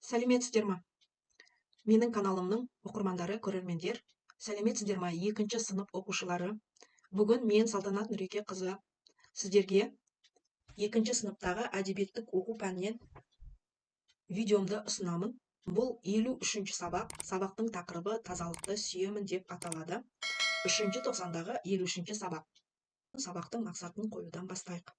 Сәлеметсіздер ма? Менің каналымның оқырмандары, көрермендер, сәлеметсіздер ма? Екінші сынып оқушылары. Бүгін мен Салтанат Нұрекеқызы сіздерге екінші сыныптағы әдебиеттік оқу пәнінен видеомды ұсынамын. Бұл 53-ші сабақ. Сабақтың тақырыбы тазалықты сүйемін деп аталады. 3-ші тоқсандағы 53-ші сабақ. Сабақтың мақсатын қоюдан бастайық.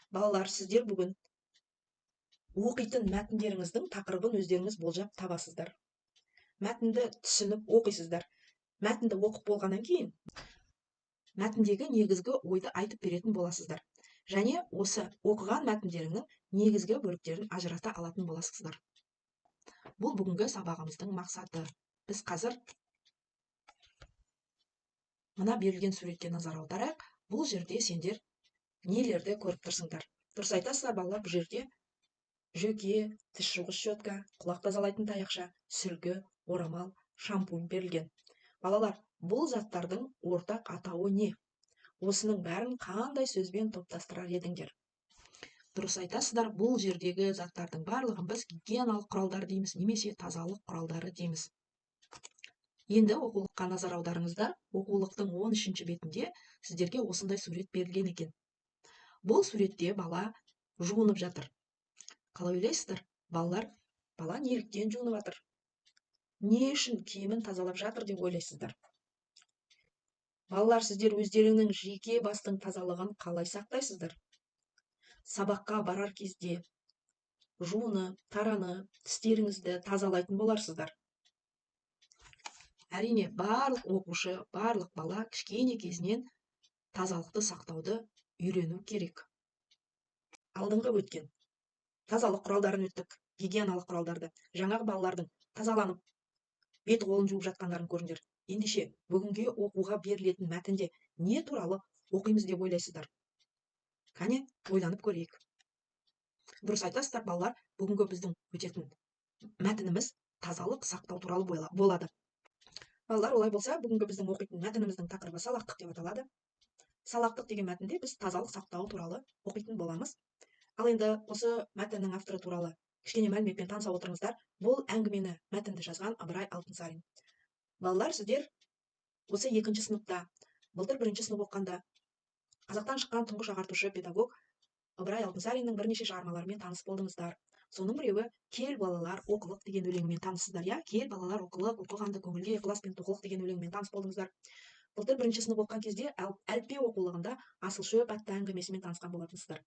Балалар, сіздер бүгін оқитын мәтіндеріңіздің тақырыбын өздеріңіз болжап табасыздар. Мәтінді түсініп оқисыздар. Мәтінді оқып болғаннан кейін мәтіндегі негізгі ойды айтып беретін боласыздар. Және осы оқыған мәтіндеріңнің негізгі бөліктерін ажырата алатын боласыздар. Бұл бүгінгі сабағымыздың мақсаты. Біз қазір мына берілген суретке назар аударайық. Бұл жерде сендер нелерді көріп тұрсыңдар? Дұрыс айтасыздар балалар, бұл жерде жөке, тіс жуғыш щетка, құлақ тазалайтын таяқша, сүлгі, орамал, шампунь берілген. Балалар, бұл заттардың ортақ атауы не? Осының бәрін қандай сөзбен топтастырар едіңдер? Дұрыс айтасыздар, бұл жердегі заттардың барлығын біз гигиеналық құралдар дейміз, немесе тазалық құралдары дейміз. Енді оқулыққа назар аударыңыздар. Оқулықтың 13-ші бетінде сіздерге осындай сурет берілген екен. Бұл суретте бала жуынып жатыр. Қалай ойлайсыздар? Бала неліктен жуынып жатыр? Не үшін киімін тазалап жатыр деп ойлайсыздар? Балалар, сіздер өздеріңнің жеке бастың тазалығын қалай сақтайсыздар? Сабаққа барар кезде жуынып, таранып, тістеріңізді тазалайтын боларсыздар. Әрине, барлық оқушы, барлық бала кішкене кезінен тазалықты сақтауды үйрену керек. Алдыңғы өткен тазалық құралдарын өттік, гигиеналық құралдарды. Жаңағы балалардың тазаланып, бет қолын жуып жатқандарын көріңдер. Ендеше бүгінге оқуға берілетін мәтінде не туралы оқимыз деп ойлайсыздар? Кәне, ойланып көрейік. Дұрыс айтасыздар балалар, бүгінгі біздің өтетін мәтініміз тазалық сақтау туралы болады. Балалар, олай болса, бүгінгі біздің оқитын мәтініміздің тақырыбы салақтық деп аталады. Салақтық деген мәтінде біз тазалық сақтау туралы оқитын боламыз. Ал енді осы мәтіннің авторы туралы кішкене мәліметпен таныса отырыңыздар. Бұл әңгімені, мәтінді жазған Ыбырай Алтынсарин. Балалар, сіздер осы 2-ші сыныпта, былтыр 1-ші сынып оқығанда қазақтан шыққан тұңғыш ағартушы педагог Ыбырай Алтынсариннің бірнеше шығармаларымен таныс болдыңыздар. Соның біреуі «Кел балалар, оқылық» деген өлеңімен танысыздар. Кел балалар, оқылық, оқығанды көңілге, ықыласпен тоқылық деген өлеңімен таныс болдыңыздар. Былтыр 1-ші сынып оқыған кезде әліппе оқулығында Асыл шөп атты әңгімесімен танысқан болатынсыздар.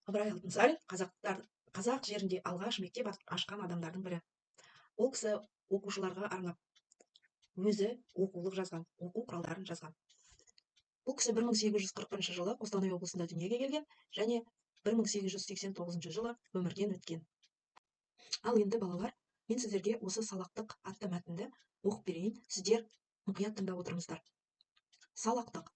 Ыбырай Алтынсарин қазақ жерінде алғаш мектеп ашқан адамдардың бірі. Ол кісі оқушыларға арнап өзі оқулық жазған, оқу құралдарын жазған. Бұл кісі 1841 жылы Қостанай облысында дүниеге келген және 1889 жылы өмірден өткен. Ал енді балалар, мен сіздерге осы салақтық атты мәтінді оқып берейін. Сіздер мұқият тыңдап отырыңыздар. Салақтық.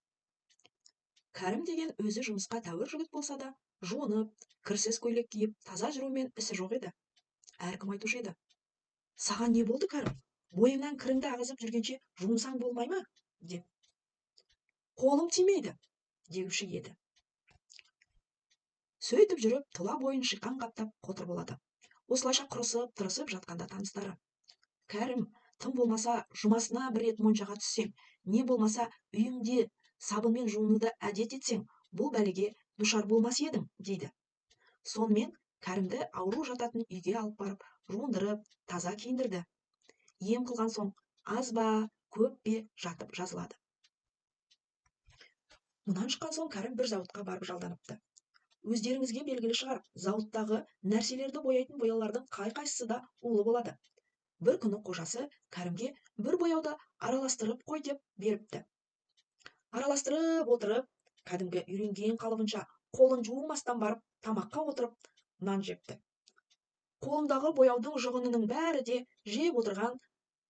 Кәрім деген өзі жұмысқа тәуір жігіт болса да, жуынып, кірсіз көйлек киіп, таза жүрумен ісі жоқ еді. Әркім айтушы еді: «Саған не болды, Кәрім? Бойыңнан кіріңді ағызып жүргенше жуынсаң болмай ма?» деп. «Қолым тимейді» деуші еді. Сөйтіп жүріп, тұла бойын шиқан қаптап қотыр болады. Осылайша құрысып, тырысып жатқанда таныстары: «Кәрім, тым болмаса жұмасына бір рет моншаға түссең, не болмаса үйіңде сабынмен жуынуды әдет етсең, бұл бәлеге душар болмас едің» дейді. Сонымен Кәрімді ауру жататын үйге алып барып, жуындырып, таза киіндірді. Ем қылған соң, аз ба, көп пе жатып жазылады. Мұнан шыққан соң Кәрім бір зауытқа барып жалданыпты. Өздеріңізге белгілі шығар, зауыттағы нәрселерді бояйтын бояулардың қай-қайсысы да улы болады. Бір күні қожасы Кәрімге бір бояуды араластырып қой деп беріпті. Араластырып отырып, кәдімгі үйренген қалыбынша қолын жуымастан барып, тамаққа отырып, нан жепті. Қолындағы бояудың жұғынының бәрі де жеп отырған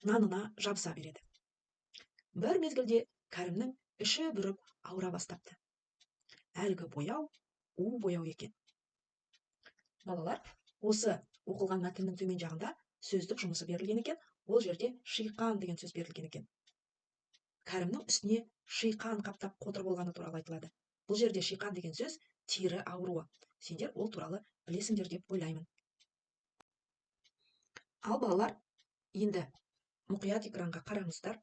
нанына жабыса береді. Бір мезгілде Кәрімнің іші бүріп ауыра бастапты. Әлгі бояу у бояу екен. Балалар, осы оқылған мәтіннің төмен жағында сөздік жұмысы берілген екен. Ол жерде шиқан деген сөз берілген екен. Кәрімнің үстіне шиқан қаптап қотыр болғаны туралы айтылады. Бұл жерде шиқан деген сөз тері ауруы. Сендер ол туралы білесіңдер деп ойлаймын. Ал балалар, енді мұқият экранға қараңыздар.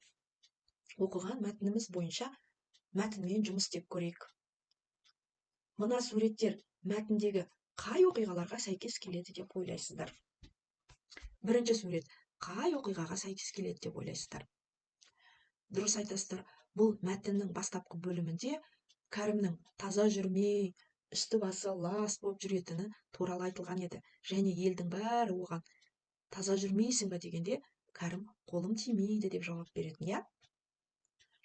Оқыған мәтініміз бойынша мәтінмен жұмыс істеп көрейік. Мына суреттер мәтіндегі қай оқиғаларға сәйкес келеді деп ойлайсыздар? Бірінші сурет қай оқиғаға сәйкес келеді деп ойлайсыздар? Дұрыс айтасыздар. Бұл мәтіннің бастапқы бөлімінде Кәрімнің таза жүрмей, үсті басы лас болып жүретіні туралы айтылған еді. Және елдің бәрі оған таза жүрмейсің ба дегенде, Кәрім қолым тимейді деп жауап беретін, иә?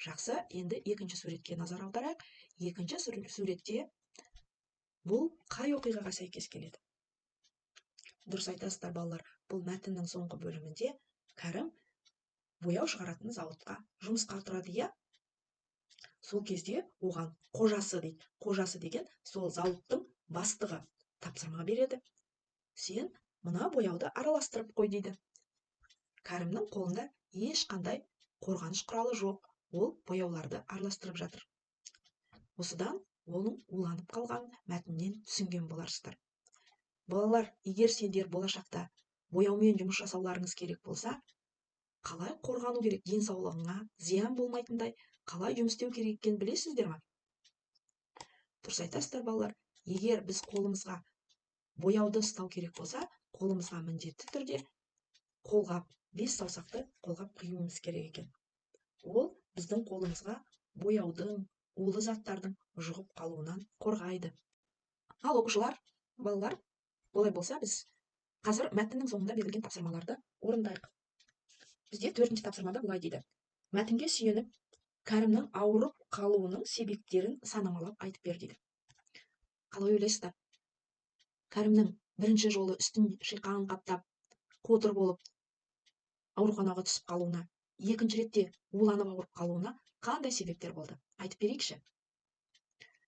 Жақсы, енді екінші суретке назар аударайық. Екінші суретте бұл қай оқиғаға сәйкес келеді? Дұрыс айтасыздар балалар. Бұл мәтіннің соңғы бөлімінде Кәрім бояу шығаратын зауытқа жұмысқа тұрады, иә? Сол кезде оған қожасы дейді. Қожасы деген сол зауыттың бастығы тапсырма береді. Сен мына бояуды араластырып қой дейді. Кәрімнің қолында ешқандай қорғаныш құралы жоқ. Ол бояуларды араластырып жатыр. Осыдан оның уланып қалған мәтіннен түсінген боларсыздар. Балалар, егер сендер болашақта бояумен жұмыс жасауларыңыз керек болса, қалай қорғану керек, денсаулығыңа зиян болмайтындай, қалай жұмыс істеу керек екенін білесіздер ме? Дұрыс айтасыздар балалар. Егер біз қолымызға бояуды ұстау керек болса, қолымызға міндетті түрде қолғап, 5 саусақты қолғап қиюымыз керек екен. Ол біздің қолымызға бояудың, улы заттардың жұғып қалуынан қорғайды. Ал оқушылар, балалар, олай болса біз қазір мәтіннің соңында берілген тапсырмаларды орындайық. Бізде 4-ші тапсырмада былай дейді. Мәтінге сүйеніп, Кәрімнің ауырып қалуының себептерін санамалап айтып бер дейді. Қалай ойлайсыздар? Кәрімнің бірінші жолы үстін шиқан қаптап, қотыр болып ауруханаға түсіп қалуына, екінші ретте уланып ауырып қалуына қандай себептер болды? Айтып берейікші.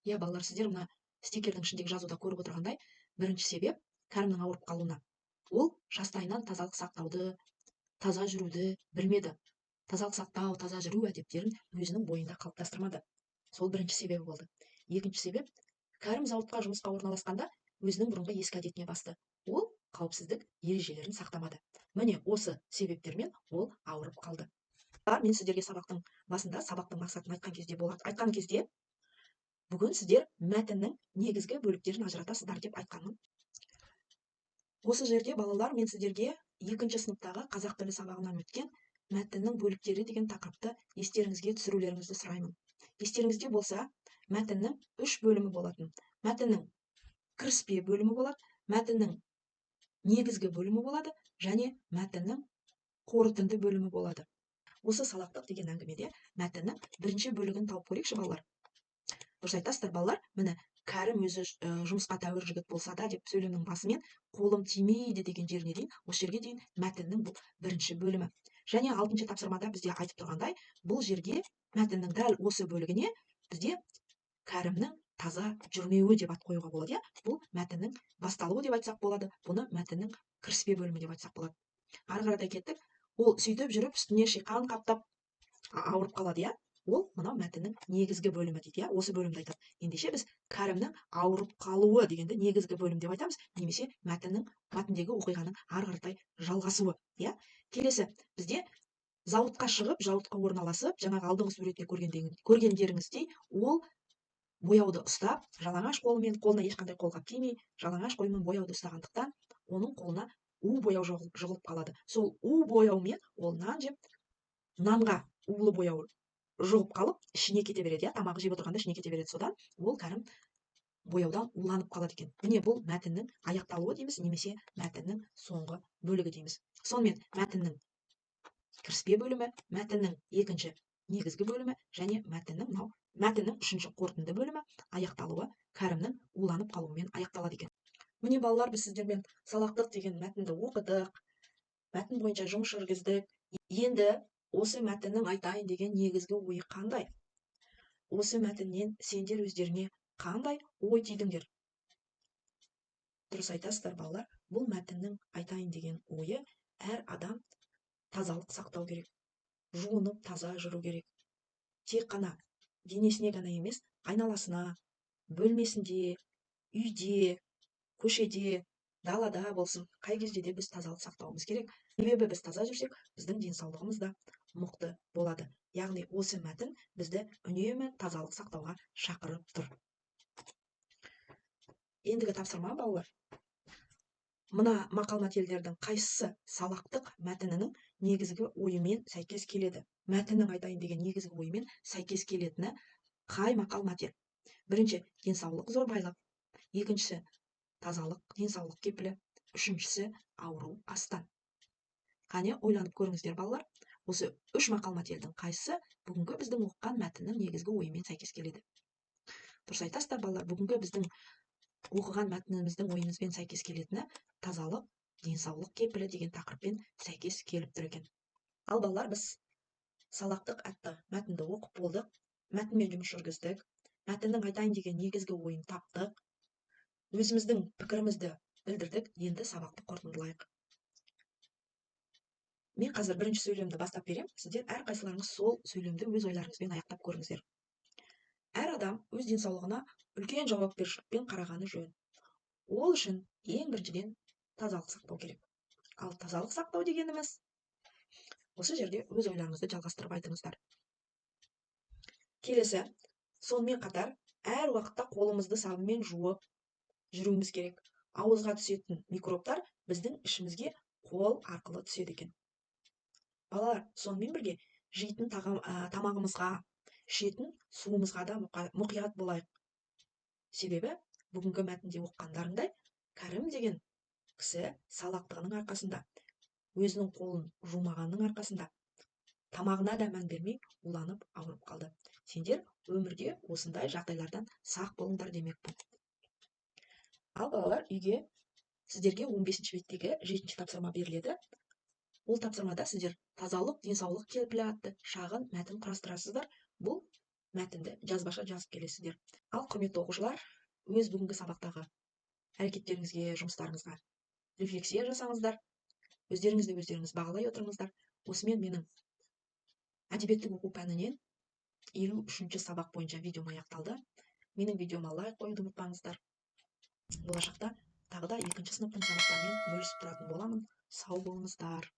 Иә, балалар, сіздер мына стикердің ішіндегі жазуда көріп отырғандай, бірінші себеп Кәрімнің ауырып қалуына. Ол жастайынан тазалық сақтауды, таза жүруді білмеді. Тазалық сақтау, таза жүру әдептерін өзінің бойында қалыптастырмады. Сол бірінші себебі болды. Екінші себеп, Кәрім зауытқа жұмысқа орналасқанда өзінің бұрынғы ескі әдетіне басты. Ол қауіпсіздік ережелерін сақтамады. Міне осы себептермен ол ауырып қалды. Мен сіздерге сабақтың басында сабақтың мақсатын айтқан кезде бүгін сіздер мәтіннің негізгі бөліктерін ажыратасыздар деп айтқанмын. Осы жерде балалар, мен сіздерге 2-ші сыныптағы қазақ тілі сабағынан өткен мәтіннің бөліктері деген тақырыпты естеріңізге түсірулеріңізді сұраймын. Естеріңізде болса, мәтіннің 3 бөлімі болатын. Мәтіннің кіріспе бөлімі болады, мәтіннің негізгі бөлімі болады, және мәтіннің қорытынды бөлімі болады. Осы сабақтық деген әңгімеде мәтіннің бірінші бөлігін тауып көрейікші балалар. Дұрыс айтасыздар балалар, міне Кәрім өзі жұмысқа тәуір жігіт болса да деп сөйлемнің басымен қолым тимейді деген жеріне дейін, осы жерге дейін мәтіннің бұл бірінші бөлімі. Және 6-ші тапсырмада бізде айтып тұрғандай, бұл жерге мәтіннің дәл осы бөлігіне бізде Кәрімнің таза жүрмеуі деп ат қоюға болады. Бұл мәтіннің басталуы деп айтсақ болады, бұны мәтіннің кіріспе бөлімі деп айтсақ болады. Ары қаратай кеттік. Ол сөйтіп жүріп үстіне шиқан қаптап ауырып қалады, ол мынау мәтіннің негізгі бөлімі дейді, осы бөлімді айтады. Ендеше біз Кәрімнің ауырып қалуы дегенді негізгі бөлім деп айтамыз, немесе мәтіндегі оқиғаның ары қаратай жалғасуы. Келесі, бізде зауытқа шығып, зауытқа орналасып, жаңағы алдыңғы суретте көргендеріңіздей, ол бояуды ұстап, жалаңаш қолымен, қолына ешқандай қолғап кимей, жалаңаш қолымен бояуды ұстағандықтан, оның қолына у бояу жығылып қалады. Сол у бояумен ол нан жеп, нанға улы бояу жұғып қалып, ішіне кете береді, тамағы жеп отырғанда ішіне кете береді. Содан ол Кәрім бояудан уланып қалады екен. Міне бұл мәтіннің аяқталуы дейміз, немесе мәтіннің соңғы бөлігі дейміз. Сонымен мәтіннің кіріспе бөлімі, мәтіннің екінші негізгі бөлімі және мәтіннің үшінші қорытынды бөлімі аяқталуы Кәрімнің уланып қалуымен аяқталады екен. Міне балалар, біз сіздермен салақтық деген мәтінді оқыдық, мәтін бойынша жұмыс жүргіздік. Енді осы мәтіннің айтайын деген негізгі ойы қандай? Осы мәтіннен сендер өздеріне қандай ой түйдіңдер? Дұрыс айтасыздар балалар, бұл мәтіннің айтайын деген ойы, әр адам тазалық сақтау керек, жуынып таза жүру керек. Тек қана денесіне ғана емес, айналасына, бөлмесінде, үйде, көшеде, далада болсын, қай кезде де біз тазалық сақтауымыз керек. Себебі біз таза жүрсек, біздің денсаулығымыз да мықты болады. Яғни осы мәтін бізді үнемі тазалық сақтауға шақырып тұр. Ендігі тапсырма, балалар. Мына мақал-мәтелдердің қайсысы сабақтық мәтінінің негізгі ойымен сәйкес келеді? Мәтіннің айтайын деген негізгі ойымен сәйкес келетіні қай мақал-мәтел? Бірінші, денсаулық зор байлық. Екіншісі, тазалық денсаулық кепілі. Үшіншісі, ауру астан. Қане, ойланып көріңіздер, балалар. Осы үш мақал-мәтелдің қайсысы бүгінгі біздің оқыған мәтіннің негізгі ойымен сәйкес келеді? Дұрыс айтасыздар, балалар. Бүгінгі біздің оқыған мәтініміздің ойымызбен сәйкес келетіні тазалық, денсаулық кепілі деген тақырыппен сәйкес келіп тұр екен. Ал балалар, біз салақтық атты мәтінді оқып болдық, мәтінмен жұмыс жүргіздік, мәтіннің айтайын деген негізгі ойын таптық, өзіміздің пікірімізді білдірдік. Енді сабақты қорытындылайық. Мен қазір бірінші сөйлемді бастап берем, сіздер әрқайсыларыңыз сол сөйлемді өз ойларыңызбен аяқтап көріңіздер. Әр адам өз денсаулығына үлкен жауапкершілікпен қарағаны жөн. Ол үшін ең біріншіден тазалық сақтау керек. Ал тазалық сақтау дегеніміз, осы жерде өз ойларыңызды жалғастырып айтыңыздар. Келесі, сонымен қатар әр уақытта қолымызды сабынмен жуып жүруіміз керек. Ауызға түсетін микробтар біздің ішімізге қол арқылы түседі екен. Балалар, сонымен бірге жейтін тамағымызға, ішетін суымызға да мұқият болайық. Себебі бүгінгі мәтінде оқығандарыңдай, Кәрім деген кісі салақтығының арқасында, өзінің қолын жумағанның арқасында тамағына да мән бермей уланып ауырып қалды. Сендер өмірде осындай жағдайлардан сақ болыңдар демекпін. Ал балалар, үйге сіздерге 15-ші беттегі 7-ші тапсырма беріледі. Ол тапсырмада сіздер тазалық, денсаулық кепілі атты шағын мәтін құрастырасыздар. Бұл мәтінді жазбаша жазып келесіздер. Ал құрметті оқушылар, өз бүгінгі сабақтағы әрекеттеріңізге, жұмыстарыңызға рефлексия жасаңыздар. Өздеріңіз бағалай отырыңыздар. Осымен менің әдебиеттік оқу пәнінен 53-ші сабақ бойынша видеом аяқталды. Менің видеома лайк қоюды ұмытпаңыздар. Болашақта тағы да 2-ші сыныптың сабақтарымен бөлісіп тұратын боламын. Сау болыңыздар.